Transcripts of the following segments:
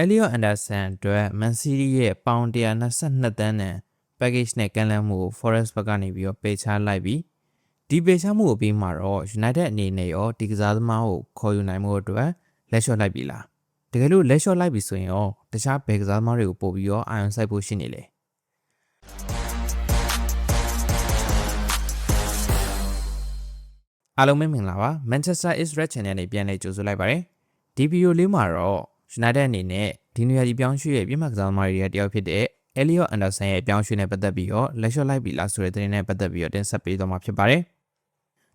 Elliot Anderson အတွက် Man City ရဲ့ပေါင်122တန်းနဲ့ package နဲ့ကန်လန်းမှုကို Forest ဘက်ကနေပြီးတော့ပေးချလိုက်ပြီးဒီပေးချမှုအပြီးမှာတော့ United အနေနဲ့ရောဒီကစားသမားကိုခေါ်ယူနိုင်မှုအတွက်လက်လျှော့လိုက်ပြီလားတကယ်လို့လက်လျှော့လိုက်ပြီဆိုရင်ရောတခြားဘယ်ကစားသမားတွေကိုပို့ပြီးတော့အာရုံစိုက်ဖို့ရှိနေလေအားလုံးမင်္ဂလာပါ Manchester is Red Channel နဲ့ပြန်လည်ကြိုဆိုလိုက်ပါတယ်ဒီဗီဒီယိုလေးမှာတော့ United အနေနဲ့ဒီနေရာဒီပြောင်းရွှေ့ရဲ့ပြစ်မှတ်ကစားသမားတွေရဲ့တယောက်ဖြစ်တဲ့ Elliot Anderson ရဲ့ပြောင်းရွှေ့နဲ့ပတ်သက်ပြီးတော့လက်လျှော့လိုက်ပြီလားဆိုတဲ့သတင်းနဲ့ပတ်သက်ပြီးတော့တင်ဆက်ပေးသွားမှာဖြစ်ပါတယ်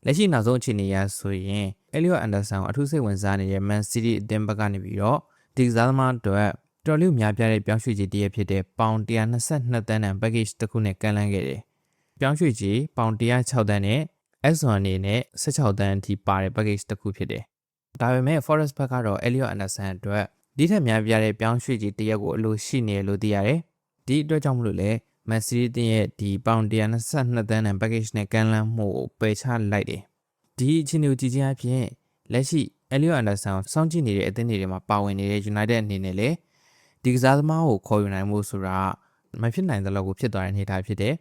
လက်ရှိနောက်ဆုံးအခြေအနေအရဆိုရင် Elliot Anderson ကိုအထူးစိတ်ဝင်စားနေတဲ့ Man City အသင်းဘက်ကနေပြီးတော့ဒီကစားသမားအတွက်တော်လေးများပြားတဲ့ပြောင်းရွှေ့ကြီးတရဖြစ်တဲ့ပေါင်122တန်းနဲ့ package တစ်ခုနဲ့ကန်လန်းခဲ့တယ်ပြောင်းရွှေ့ကြီးပေါင်106တန်းနဲ့ S1 အနေနဲ့16တန်းအထိပါတဲ့ package တစ်ခုဖြစ်တယ်ဒါပေမဲ့ Forest ဘက်ကတော့ Elliot Anderson အတွက်ဒီထက်များပြားတဲ့ပြောင်းရွှေ့ကြီးတရက်ကိုအလိုရှိနေလို့သိရတယ်ဒီအတွက်ကြောင့်မလို့လေ Man City တင်ရဲ့ဒီပေါင်122တန်းနဲ့ package နဲ့ကန်လန်းမှုကိုပယ်ချလိုက်တယ်ဒီအခြေအနေကိုကြည့်ချင်းအဖြစ်လက်ရှိ Elliot Anderson ကိုစောင့်ကြည့်နေတဲ့အသင်းတွေမှာပါဝင်နေတဲ့ United အနေနဲ့လေဒီကစားသမားကိုခေါ်ယူနိုင်မှုဆိုတာမဖြစ်နိုင်သလောက်ကိုဖြစ်သွားတဲ့အနေအထားဖြစ်တယ်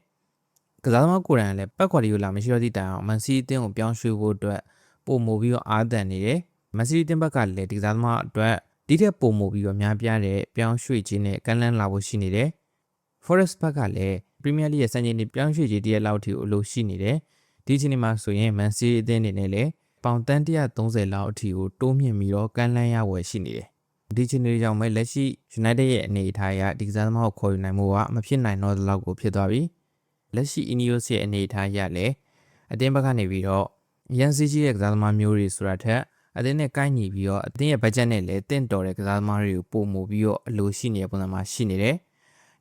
ကစားသမားကိုယ်တိုင်လည်းပတ်ကွာဒီကိုလာမရှိတော့သည့်တိုင်အောင် Man City အသင်းကိုပြောင်းရွှေ့ဖို့အတွက်ပုံမို့ပြီးတော့အားတန်နေတယ်Man City အသင်းဘက်ကလည်းဒီကစားသမားအတွက်ဒီထက်ပုံမို့ပြီးတော့များပြားတဲ့ပြောင်းရွှေ့ခြင်းနဲ့ကန်လန်းလာဖို့ရှိနေတယ် Forest ဘက်ကလည်း Premier League ရဲ့စံချိန်တွေပြောင်းရွှေ့ခြင်းတရက်လောက်ထိကိုအလိုရှိနေတယ်ဒီချိန်မှာဆိုရင် Man City အသင်းအနေနဲ့လည်းပေါင်တန်း130လောက်အထိကိုတိုးမြင့်ပြီးတော့ကန်လန်းရဝယ်ရှိနေတယ်ဒီချိန်တွေကြောင့်ပဲလက်ရှိ United ရဲ့အနေအထားအရဒီကစားသမားကိုခေါ်ယူနိုင်မှုကမဖြစ်နိုင်တော့တဲ့လောက်ကိုဖြစ်သွားပြီလက်ရှိ Ineos ရဲ့အနေအထားအရလည်းအသင်းဘက်ကနေပြီးတော့ရန်စီကြီးရဲ့ကစားသမားမျိုးတွေဆိုတာထက်အသင်းနဲ့ကိုင်းညီပြီးတော့အသင်းရဲ့ budget နဲ့လည်းတင့်တော်တဲ့ကစားသမားတွေကိုပုံမှုပြီးတော့အလိုရှိနေတဲ့ပုံစံမှာရှိနေတယ်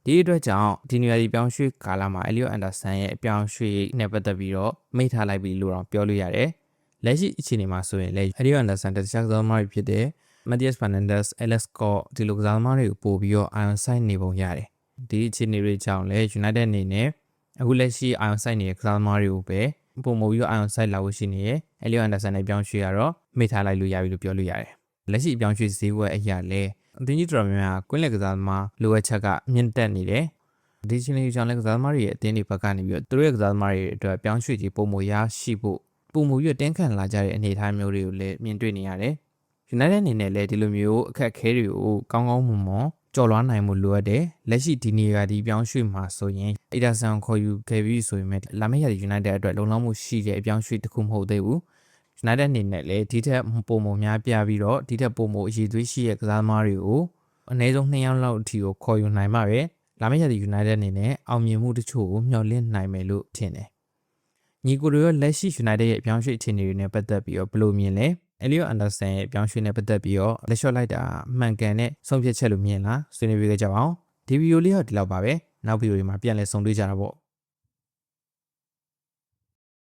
ဒီအတွက်ကြောင့်ဒီနေရာဒီပြောင်းရွှေ့ကာလမှာ Elliot Anderson ရဲ့အပြောင်းရွှေ့နဲ့ပတ်သက်ပြီးတော့မိထားလိုက်ပြီလို့တော့ပြောလို့ရတယ်လက်ရှိအခြေအနေမှာဆိုရင်လည်း Elliot Anderson တခြားကစားသမားတွေဖြစ်တဲ့ Matheus Fernandes, Alex Scott ဒီလိုကစားသမားတွေကိုပို့ပြီးတော့ iron side နေပုံရတယ်ဒီအခြေအနေတွေကြောင့်လည်း United အနေနဲ့အခုလက်ရှိ iron side နေတဲ့ကစားသမားတွေကိုပဲပုံမှုပြီးတော့ iron side လာဖို့ရှိနေရယ် Elliot Anderson နဲ့ပြောင်းရွှေ့ရတော့မိထားလိုက်လို့ရပြီလို့ပြောလို့ရတယ်လက်ရှိပြောင်းရွှေ့ဈေးဝယ်အရာလဲအသင်းကြီးတော်များများကွင်းလက်ကစားသမားလိုအပ်ချက်ကမြင့်တက်နေတယ်ဒီချင်းလေးကြောင့်လည်းကစားသမားတွေရဲ့အသင်းတွေဘက်ကနေပြီးတော့သူတို့ရဲ့ကစားသမားတွေအတွက်ပြောင်းရွှေ့ကြီးပုံမှုရရှိဖို့ပုံမှုရတင်းခံလာကြတဲ့အနေအထားမျိုးတွေကိုလည်းမြင်တွေ့နေရတယ် United အနေနဲ့လည်းဒီလိုမျိုးအခက်အခဲတွေကိုကောင်းကောင်းမွန်မွန်ကြော်လွှားနိုင်မှုလိုအပ်တယ်လက်ရှိဒီနေရာဒီပြောင်းရွှေ့မှာဆိုရင် Ederson ခေါ်ယူခဲ့ပြီးဆိုရင်လာမယ့်ရာသီ United အတွက်လုံလောက်မှုရှိတဲ့အပြောင်းရွှေ့တစ်ခုမဟုတ်သေးဘူး United အနေနဲ့လည်းဒီထက်ပုံမများပြပြီးတော့ဒီထက်ပုံမအရေးသွေးရှိတဲ့ကစားသမားတွေကိုအနည်းဆုံး2ယောက်လောက်အထိကိုခေါ်ယူနိုင်မှာပဲလာမယ့်ရာသီ United အနေနဲ့အောင်မြင်မှုတချို့ကိုမျှော်လင့်နိုင်မယ်လို့ထင်တယ်ညီကိုတို့လက်ရှိ United ရဲ့အပြောင်းရွှေ့အခြေအနေတွေနဲ့ပတ်သက်ပြီးတော့ဘယ်လိုမြင်လဲElliot Anderson ရဲ့ပြောင်းရွှေ့နဲ့ပတ်သက်ပြီးတော့လက်လျှော့လိုက်တာမှန်ကန်တဲ့ဆုံးဖြတ်ချက်လို့မြင်လားဆွေးနွေးပေးကြပါအောင်ဒီဗီဒီယိုလေးတော့ဒီလောက်ပါပဲနောက်ဗီဒီယိုတွေမှာပြန်လည်ဆုံတွေ့ကြတာပေါ့